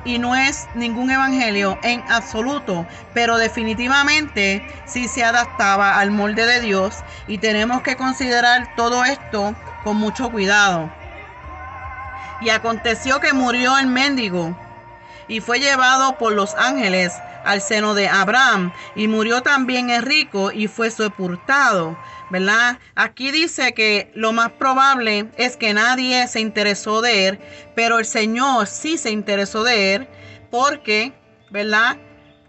y no es ningún evangelio en absoluto, pero definitivamente sí se adaptaba al molde de Dios y tenemos que considerar todo esto con mucho cuidado. Y aconteció que murió el mendigo y fue llevado por los ángeles al seno de Abraham, y murió también el rico y fue sepultado, ¿verdad? Aquí dice que lo más probable es que nadie se interesó de él, pero el Señor sí se interesó de él, porque, ¿verdad?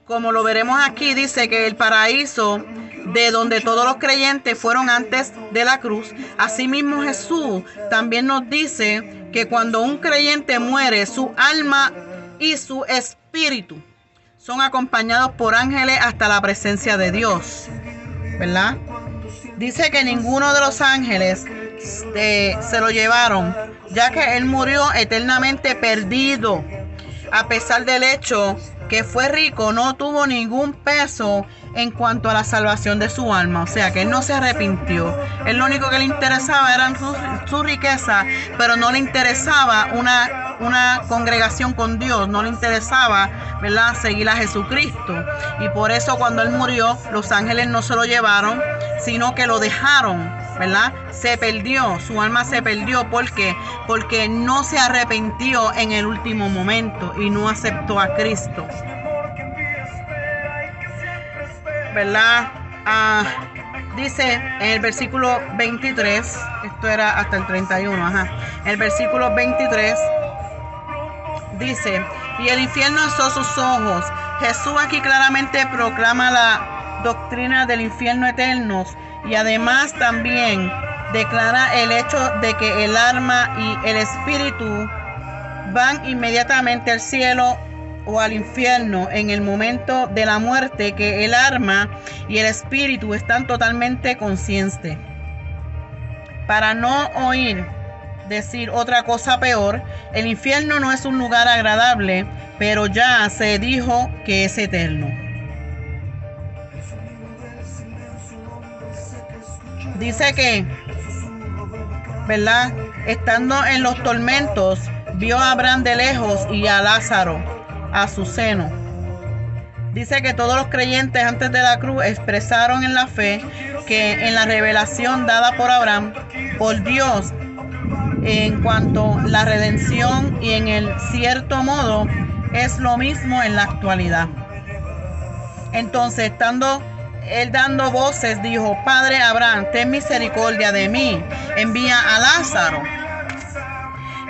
Como lo veremos aquí, dice que el paraíso de donde todos los creyentes fueron antes de la cruz, asimismo Jesús también nos dice que cuando un creyente muere, su alma y su espíritu son acompañados por ángeles hasta la presencia de Dios, ¿verdad? Dice que ninguno de los ángeles se lo llevaron, ya que él murió eternamente perdido. A pesar del hecho que fue rico, no tuvo ningún peso en cuanto a la salvación de su alma. O sea, que él no se arrepintió. Él lo único que le interesaba era su riqueza, pero no le interesaba una congregación con Dios. No le interesaba, ¿verdad?, seguir a Jesucristo. Y por eso cuando él murió, los ángeles no se lo llevaron, sino que lo dejaron, ¿verdad? Se perdió, su alma se perdió. ¿Por qué? Porque no se arrepintió en el último momento y no aceptó a Cristo, ¿verdad? Dice en el versículo 23, esto era hasta el 31, el versículo 23 dice: y el infierno alzó sus ojos. Jesús aquí claramente proclama la doctrina del infierno eterno, y además también declara el hecho de que el alma y el espíritu van inmediatamente al cielo o al infierno en el momento de la muerte, que el alma y el espíritu están totalmente conscientes. Para no oír decir otra cosa peor, el infierno no es un lugar agradable, pero ya se dijo que es eterno. Dice que, ¿verdad?, estando en los tormentos, vio a Abraham de lejos y a Lázaro a su seno. Dice que todos los creyentes antes de la cruz expresaron en la fe que en la revelación dada por Abraham, por Dios, en cuanto a la redención, y en el cierto modo es lo mismo en la actualidad. Entonces, estando él dando voces, dijo: Padre Abraham, ten misericordia de mí, envía a Lázaro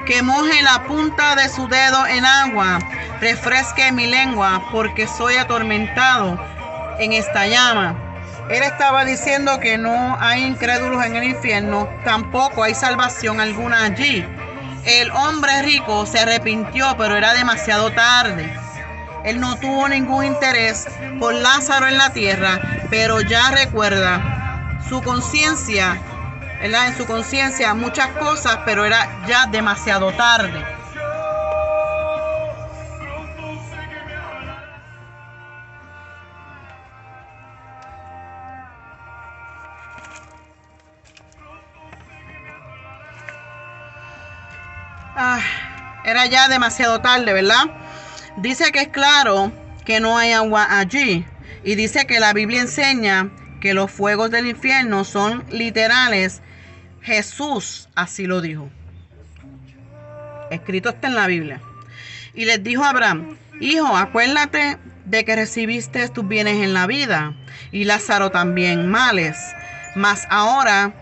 que moje la punta de su dedo en agua, refresque mi lengua, porque soy atormentado en esta llama. Él estaba diciendo que no hay incrédulos en el infierno, tampoco hay salvación alguna allí. El hombre rico se arrepintió, pero era demasiado tarde. Él no tuvo ningún interés por Lázaro en la tierra, pero ya recuerda su conciencia, ¿verdad? En su conciencia muchas cosas, pero era ya demasiado tarde. Era ya demasiado tarde, ¿verdad? Dice que es claro que no hay agua allí, y dice que la Biblia enseña que los fuegos del infierno son literales. Jesús así lo dijo. Escrito está en la Biblia. Y les dijo a Abraham: hijo, acuérdate de que recibiste tus bienes en la vida, y Lázaro también males, mas ahora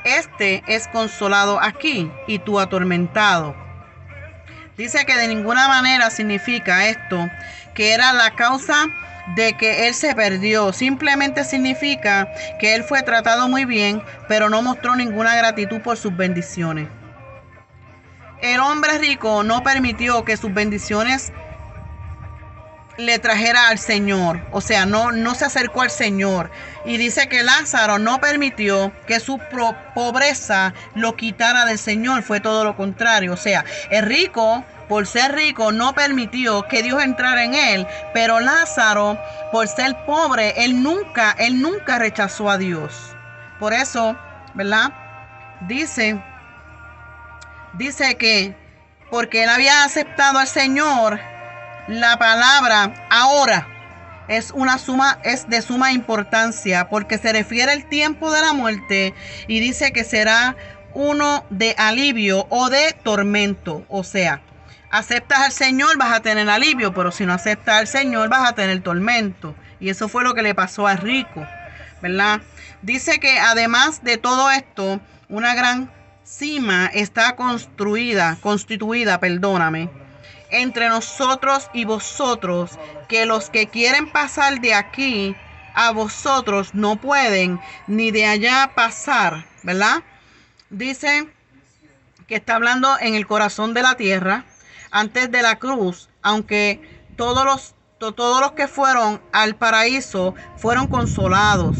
este es consolado aquí y tú atormentado. Dice que de ninguna manera significa esto que era la causa de que él se perdió. Simplemente significa que él fue tratado muy bien, pero no mostró ninguna gratitud por sus bendiciones. El hombre rico no permitió que sus bendiciones le trajera al Señor, o sea, no se acercó al Señor. Y dice que Lázaro no permitió que su pobreza lo quitara del Señor, fue todo lo contrario. O sea, el rico, por ser rico, no permitió que Dios entrara en él, pero Lázaro, por ser pobre, él nunca rechazó a Dios. Por eso, ¿verdad? Dice que porque él había aceptado al Señor, La palabra ahora es de suma importancia porque se refiere al tiempo de la muerte y dice que será uno de alivio o de tormento. O sea, aceptas al Señor, vas a tener alivio, pero si no aceptas al Señor, vas a tener tormento. Y eso fue lo que le pasó a Rico, ¿verdad? Dice que además de todo esto, una gran cima está constituida, entre nosotros y vosotros, que los que quieren pasar de aquí a vosotros no pueden, ni de allá pasar, ¿verdad? Dice que está hablando en el corazón de la tierra, antes de la cruz, aunque todos los que fueron al paraíso fueron consolados.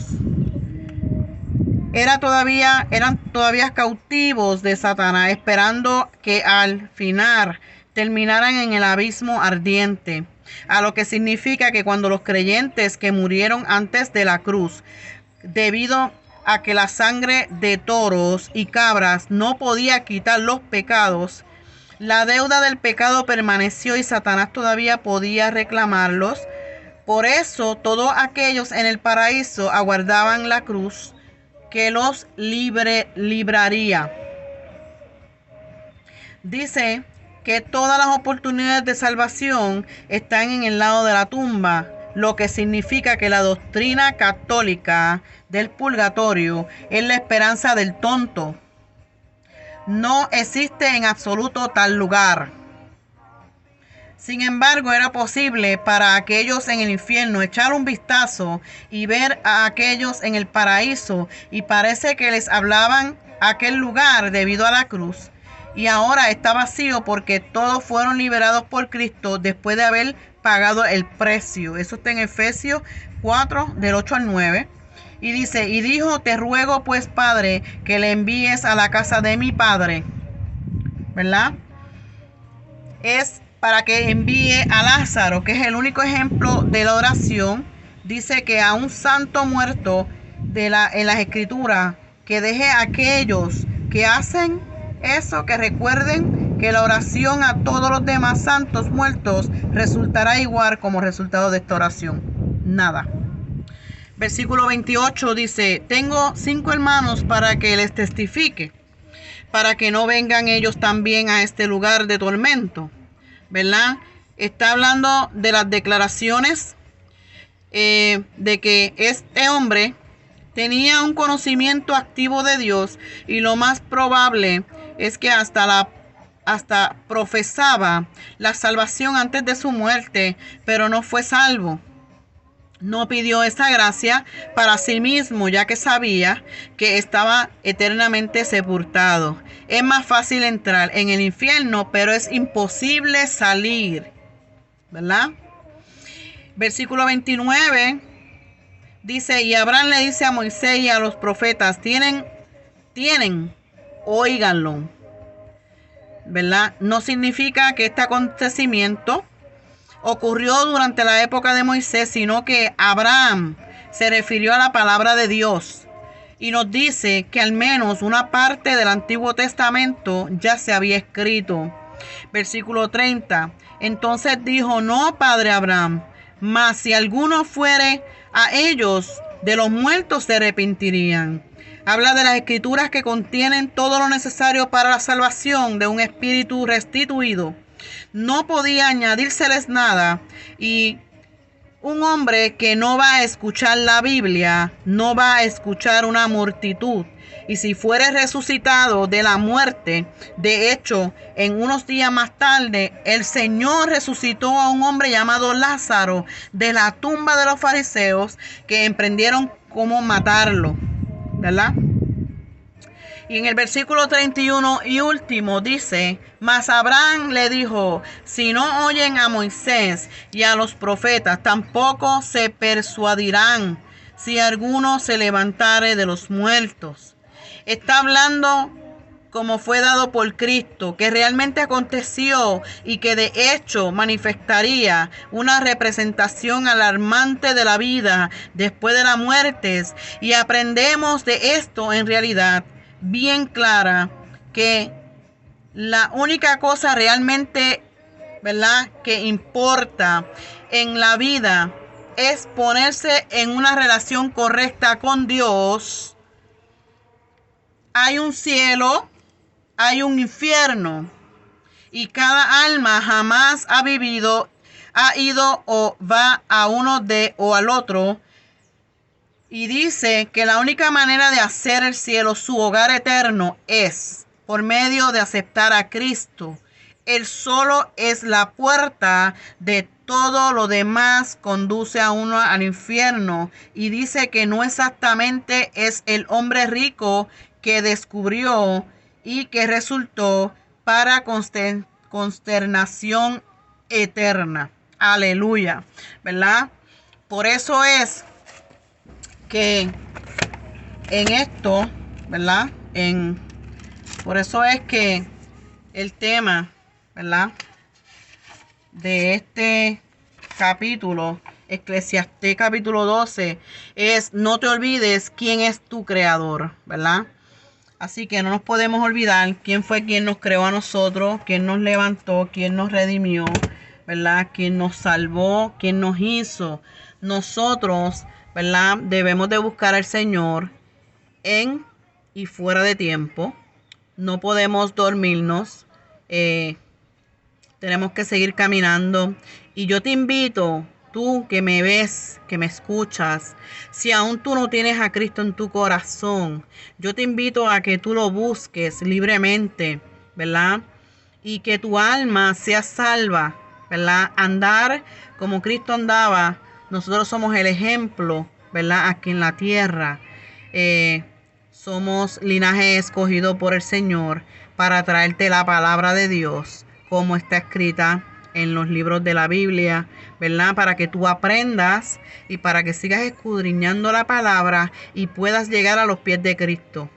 Eran todavía cautivos de Satanás, esperando que al final terminaran en el abismo ardiente. A lo que significa que cuando los creyentes que murieron antes de la cruz, debido a que la sangre de toros y cabras no podía quitar los pecados, la deuda del pecado permaneció y Satanás todavía podía reclamarlos. Por eso todos aquellos en el paraíso aguardaban la cruz que los libraría. Dice que todas las oportunidades de salvación están en el lado de la tumba, lo que significa que la doctrina católica del purgatorio es la esperanza del tonto. No existe en absoluto tal lugar. Sin embargo, era posible para aquellos en el infierno echar un vistazo y ver a aquellos en el paraíso, y parece que les hablaban aquel lugar debido a la cruz. Y ahora está vacío porque todos fueron liberados por Cristo después de haber pagado el precio. Eso está en Efesios 4, del 8 al 9. Y dice, y dijo, te ruego pues, Padre, que le envíes a la casa de mi Padre, ¿verdad? Es para que envíe a Lázaro, que es el único ejemplo de la oración. Dice que a un santo muerto en las escrituras, que deje a aquellos que hacen eso, que recuerden que la oración a todos los demás santos muertos resultará igual como resultado de esta oración. Nada. Versículo 28 dice, tengo 5 hermanos para que les testifique, para que no vengan ellos también a este lugar de tormento, ¿verdad? Está hablando de las declaraciones de que este hombre tenía un conocimiento activo de Dios, y lo más probable es que hasta profesaba la salvación antes de su muerte, pero no fue salvo. No pidió esa gracia para sí mismo, ya que sabía que estaba eternamente sepultado. Es más fácil entrar en el infierno, pero es imposible salir, ¿verdad? Versículo 29 dice, y Abraham le dice a Moisés y a los profetas, tienen, óiganlo, ¿verdad? No significa que este acontecimiento ocurrió durante la época de Moisés, sino que Abraham se refirió a la palabra de Dios y nos dice que al menos una parte del Antiguo Testamento ya se había escrito. Versículo 30. Entonces dijo, no, padre Abraham, mas si alguno fuere a ellos de los muertos se arrepentirían. Habla de las escrituras que contienen todo lo necesario para la salvación de un espíritu restituido. No podía añadírseles nada, y un hombre que no va a escuchar la Biblia no va a escuchar una multitud. Y si fuere resucitado de la muerte, de hecho, en unos días más tarde, el Señor resucitó a un hombre llamado Lázaro de la tumba de los fariseos, que emprendieron cómo matarlo, ¿verdad? Y en el versículo 31 y último dice, mas Abraham le dijo, si no oyen a Moisés y a los profetas, tampoco se persuadirán si alguno se levantare de los muertos. Está hablando como fue dado por Cristo, que realmente aconteció y que de hecho manifestaría una representación alarmante de la vida después de la muerte. Y aprendemos de esto en realidad bien clara, que la única cosa realmente ¿verdad?, que importa en la vida es ponerse en una relación correcta con Dios. Hay un cielo, hay un infierno, y cada alma jamás ha vivido, ha ido o va a uno de o al otro. Y dice que la única manera de hacer el cielo su hogar eterno es por medio de aceptar a Cristo. Él solo es la puerta, de todo lo demás conduce a uno al infierno. Y dice que no exactamente es el hombre rico que descubrió y que resultó para consternación eterna. Aleluya, ¿verdad? Por eso es que en esto, ¿verdad? Por eso es que el tema, ¿verdad?, de este capítulo, Eclesiastés capítulo 12, es: no te olvides quién es tu creador, ¿verdad? Así que no nos podemos olvidar quién fue quien nos creó a nosotros, quién nos levantó, quién nos redimió, ¿verdad?, quién nos salvó, quién nos hizo. Nosotros, ¿verdad?, debemos de buscar al Señor en y fuera de tiempo. No podemos dormirnos. Tenemos que seguir caminando. Y yo te invito, tú que me ves, que me escuchas, si aún tú no tienes a Cristo en tu corazón, yo te invito a que tú lo busques libremente, ¿verdad? Y que tu alma sea salva, ¿verdad? Andar como Cristo andaba. Nosotros somos el ejemplo, ¿verdad?, aquí en la tierra. Somos linaje escogido por el Señor para traerte la palabra de Dios, como está escrita en los libros de la Biblia, ¿verdad? Para que tú aprendas y para que sigas escudriñando la palabra y puedas llegar a los pies de Cristo.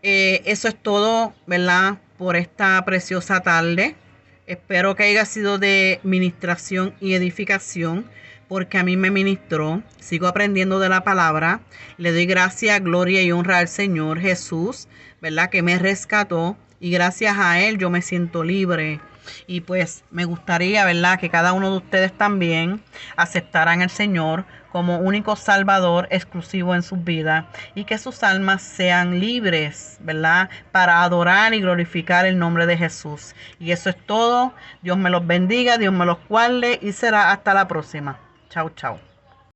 Eso es todo, ¿verdad?, por esta preciosa tarde. Espero que haya sido de ministración y edificación, porque a mí me ministró. Sigo aprendiendo de la palabra. Le doy gracias, gloria y honra al Señor Jesús, ¿verdad?, que me rescató, y gracias a Él yo me siento libre. Y pues me gustaría, ¿verdad?, que cada uno de ustedes también aceptaran al Señor como único Salvador exclusivo en sus vidas, y que sus almas sean libres, ¿verdad?, para adorar y glorificar el nombre de Jesús. Y eso es todo. Dios me los bendiga, Dios me los guarde, y será hasta la próxima. Chao, chao.